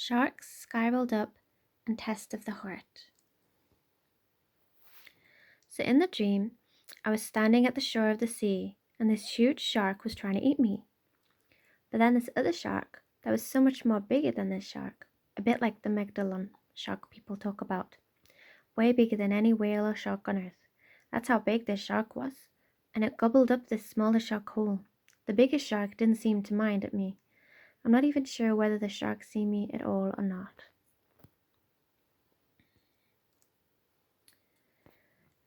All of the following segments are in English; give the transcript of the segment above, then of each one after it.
Sharks spiraled up and tested the heart. So in the dream, I was standing at the shore of the sea, and this huge shark was trying to eat me. But then this other shark that was so much more bigger than this shark, a bit like the Magdalene shark people talk about, way bigger than any whale or shark on earth. That's how big this shark was, and it gobbled up this smaller shark whole. The biggest shark didn't seem to mind at me. I'm not even sure whether the shark see me at all or not.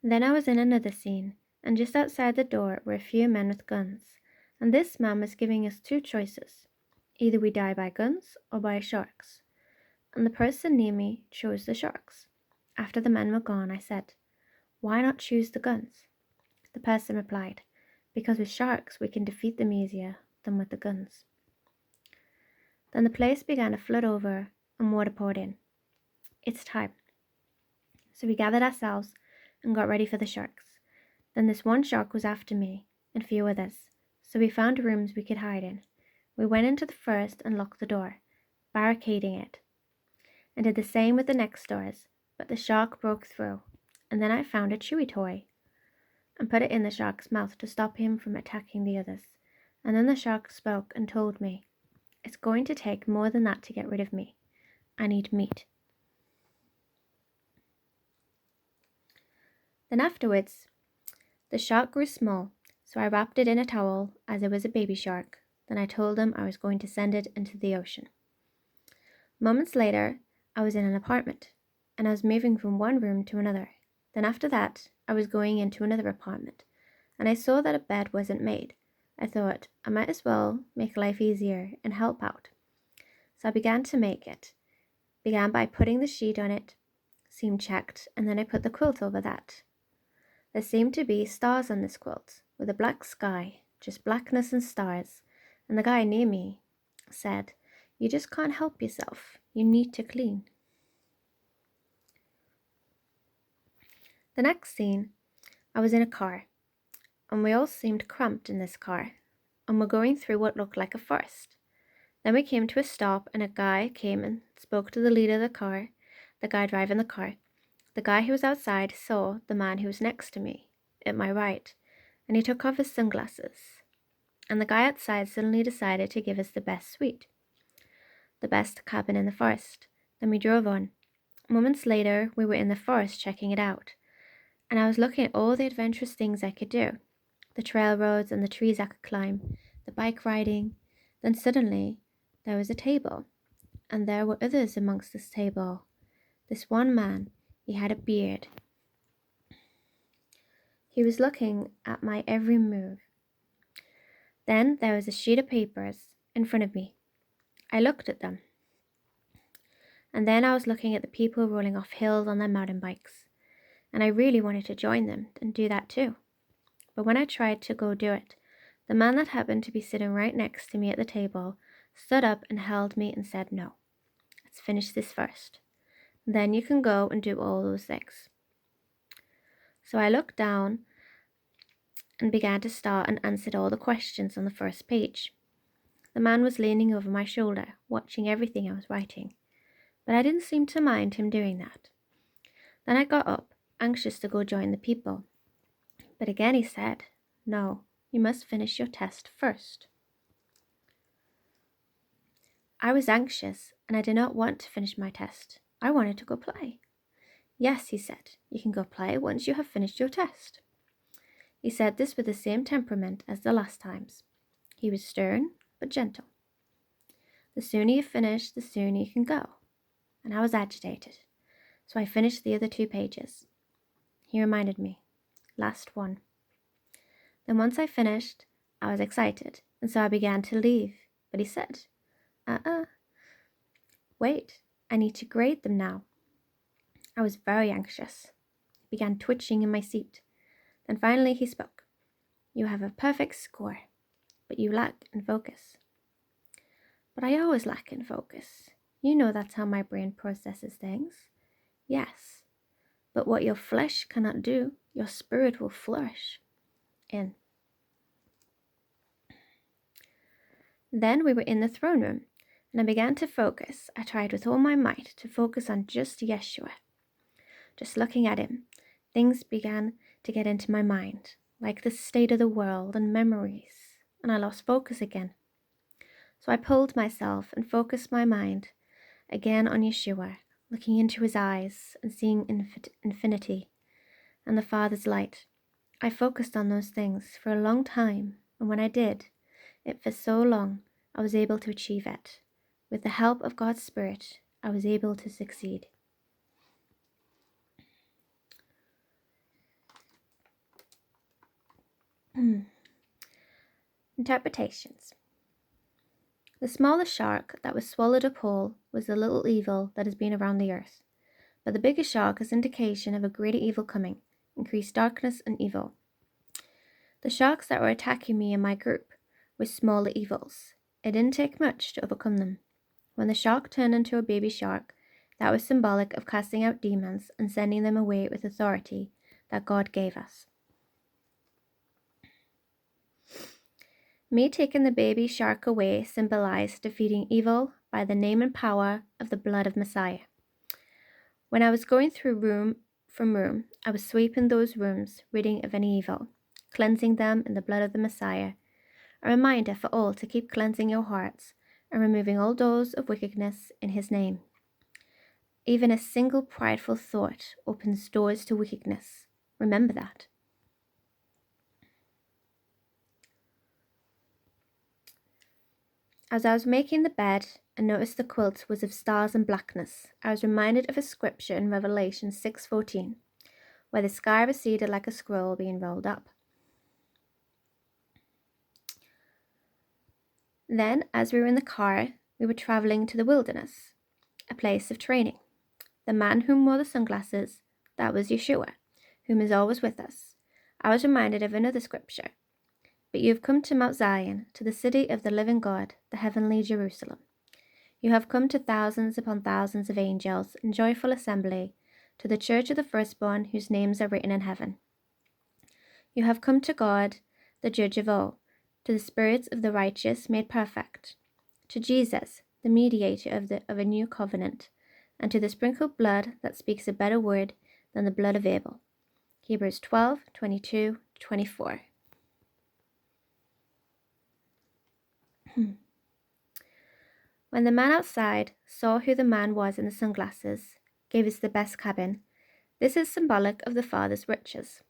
Then I was in another scene, and just outside the door were a few men with guns, and this man was giving us two choices. Either we die by guns or by sharks. And the person near me chose the sharks. After the men were gone, I said, "Why not choose the guns?" The person replied, "Because with sharks we can defeat them easier than with the guns." Then the place began to flood over and water poured in. It's time. So we gathered ourselves and got ready for the sharks. Then this one shark was after me and a few others, so we found rooms we could hide in. We went into the first and locked the door, barricading it, and did the same with the next doors, but the shark broke through, and then I found a chewy toy and put it in the shark's mouth to stop him from attacking the others. And then the shark spoke and told me, "It's going to take more than that to get rid of me. I need meat." Then afterwards, the shark grew small, so I wrapped it in a towel as it was a baby shark. Then I told him I was going to send it into the ocean. Moments later, I was in an apartment, and I was moving from one room to another. Then after that, I was going into another apartment, and I saw that a bed wasn't made. I thought I might as well make life easier and help out. So I began to make it. Began by putting the sheet on it, seam checked, and then I put the quilt over that. There seemed to be stars on this quilt, with a black sky, just blackness and stars, and the guy near me said, "You just can't help yourself. You need to clean." The next scene, I was in a car, and we all seemed cramped in this car, and were going through what looked like a forest. Then we came to a stop, and a guy came and spoke to the leader of the car, the guy driving the car. The guy who was outside saw the man who was next to me, at my right, and he took off his sunglasses. And the guy outside suddenly decided to give us the best suite, the best cabin in the forest. Then we drove on. Moments later, we were in the forest checking it out, and I was looking at all the adventurous things I could do, the trail roads and the trees I could climb, the bike riding. Then suddenly, there was a table, and there were others amongst this table. This one man, he had a beard. He was looking at my every move. Then there was a sheet of papers in front of me. I looked at them. And then I was looking at the people rolling off hills on their mountain bikes. And I really wanted to join them and do that too. But when I tried to go do it, the man that happened to be sitting right next to me at the table stood up and held me and said, "No, let's finish this first. Then you can go and do all those things." So I looked down and began to start and answered all the questions on the first page. The man was leaning over my shoulder, watching everything I was writing, but I didn't seem to mind him doing that. Then I got up, anxious to go join the people. But again he said, "No, you must finish your test first." I was anxious, and I did not want to finish my test. I wanted to go play. "Yes," he said, "you can go play once you have finished your test." He said this with the same temperament as the last times. He was stern, but gentle. "The sooner you finish, the sooner you can go." And I was agitated, so I finished the other 2 pages. He reminded me, "Last one." Then once I finished, I was excited, and so I began to leave. But he said, Wait, I need to grade them now." I was very anxious. I began twitching in my seat. Then finally he spoke. "You have a perfect score, but you lack in focus." "But I always lack in focus. You know that's how my brain processes things." "Yes, but what your flesh cannot do, your spirit will flourish in." Then we were in the throne room, and I began to focus. I tried with all my might to focus on just Yeshua. Just looking at him, things began to get into my mind, like the state of the world and memories, and I lost focus again. So I pulled myself and focused my mind again on Yeshua, looking into his eyes and seeing infinity and the Father's light. I focused on those things for a long time, and when I did it for so long, I was able to achieve it. With the help of God's Spirit, I was able to succeed. Interpretations. The smallest shark that was swallowed up whole was the little evil that has been around the earth. But the biggest shark is indication of a greater evil coming, increased darkness and evil. The sharks that were attacking me and my group were smaller evils. It didn't take much to overcome them. When the shark turned into a baby shark, that was symbolic of casting out demons and sending them away with authority that God gave us. Me taking the baby shark away symbolized defeating evil by the name and power of the blood of Messiah. When I was going through room from room, I was sweeping those rooms, ridding of any evil, cleansing them in the blood of the Messiah. A reminder for all to keep cleansing your hearts and removing all doors of wickedness in his name. Even a single prideful thought opens doors to wickedness. Remember that. As I was making the bed and noticed the quilt was of stars and blackness, I was reminded of a scripture in Revelation 6:14, where the sky receded like a scroll being rolled up. Then, as we were in the car, we were traveling to the wilderness, a place of training. The man whom wore the sunglasses, that was Yeshua, whom is always with us. I was reminded of another scripture. But you have come to Mount Zion, to the city of the living God, the heavenly Jerusalem. You have come to thousands upon thousands of angels in joyful assembly, to the church of the firstborn whose names are written in heaven. You have come to God, the judge of all, to the spirits of the righteous made perfect, to Jesus, the mediator of a new covenant, and to the sprinkled blood that speaks a better word than the blood of Abel. Hebrews 12:22-24. When the man outside saw who the man was in the sunglasses, gave us the best cabin. This is symbolic of the Father's riches.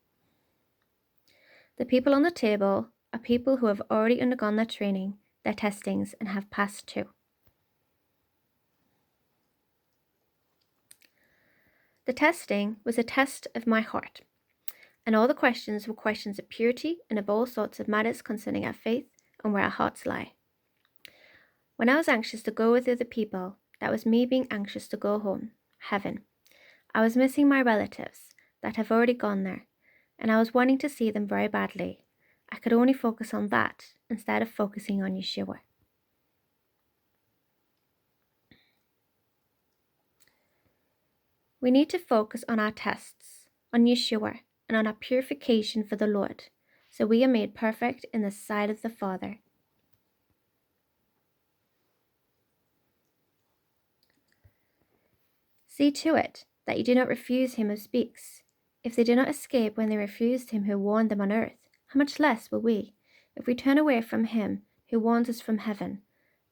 The people on the table are people who have already undergone their training, their testings, and have passed too. The testing was a test of my heart, and all the questions were questions of purity and of all sorts of matters concerning our faith and where our hearts lie. When I was anxious to go with the other people, that was me being anxious to go home, heaven. I was missing my relatives that have already gone there, and I was wanting to see them very badly. I could only focus on that instead of focusing on Yeshua. We need to focus on our tests, on Yeshua, and on our purification for the Lord, so we are made perfect in the sight of the Father. See to it that you do not refuse him who speaks. If they do not escape when they refused him who warned them on earth, how much less will we, if we turn away from him who warns us from heaven?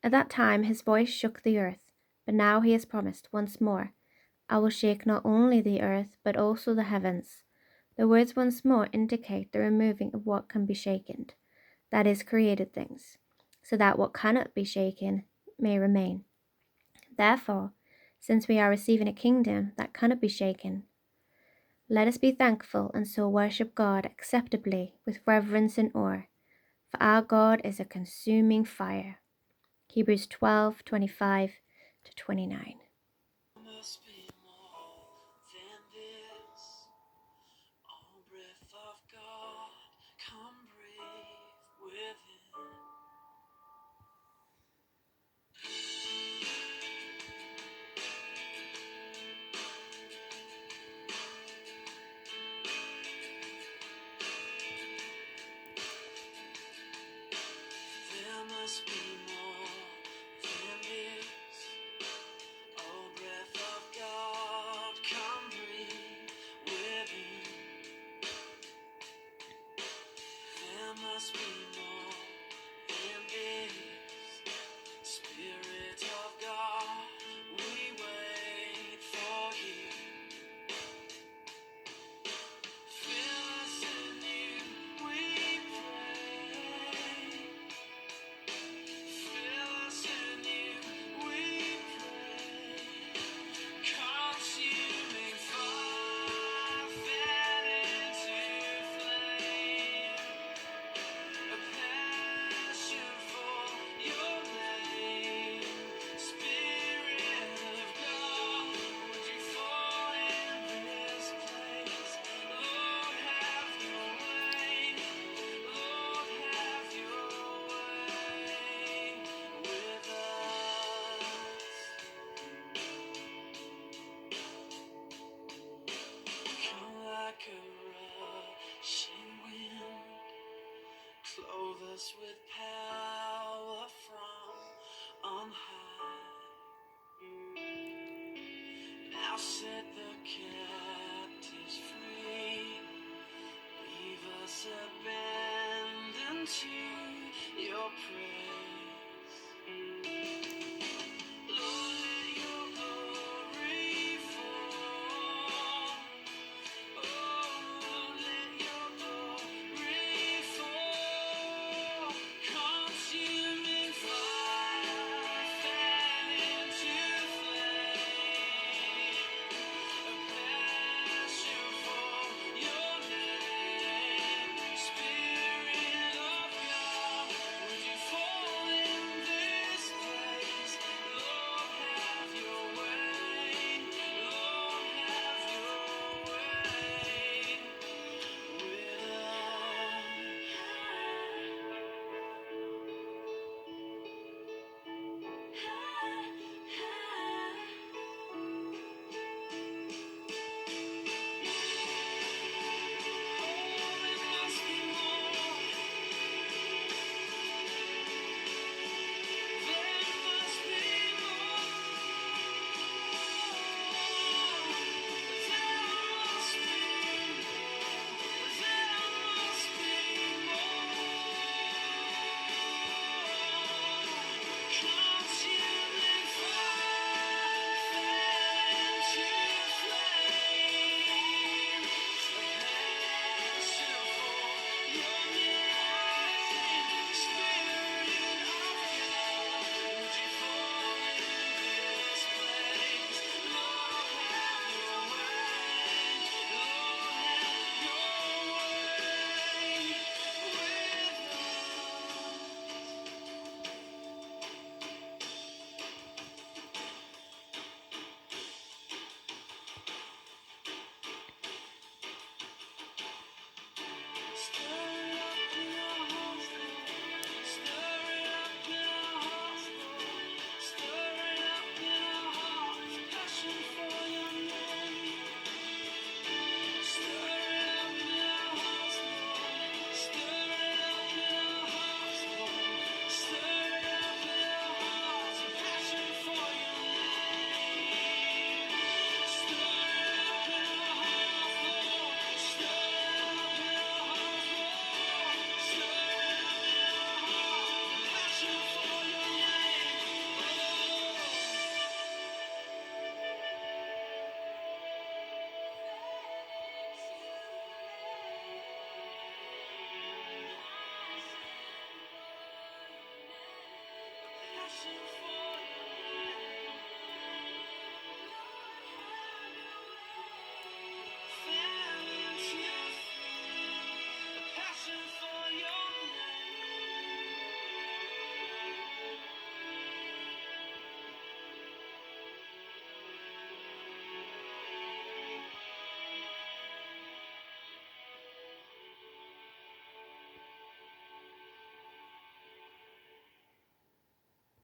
At that time his voice shook the earth, but now he has promised once more, I will shake not only the earth, but also the heavens. The words once more indicate the removing of what can be shaken, that is, created things, so that what cannot be shaken may remain. Therefore, since we are receiving a kingdom that cannot be shaken, let us be thankful and so worship God acceptably with reverence and awe, for our God is a consuming fire. Hebrews 12:25-29. Must be more than this. Oh, breath of God, come breathe within. There must be more than this. us with power from on high. Now set the captives free. Leave us abandoned to your presence.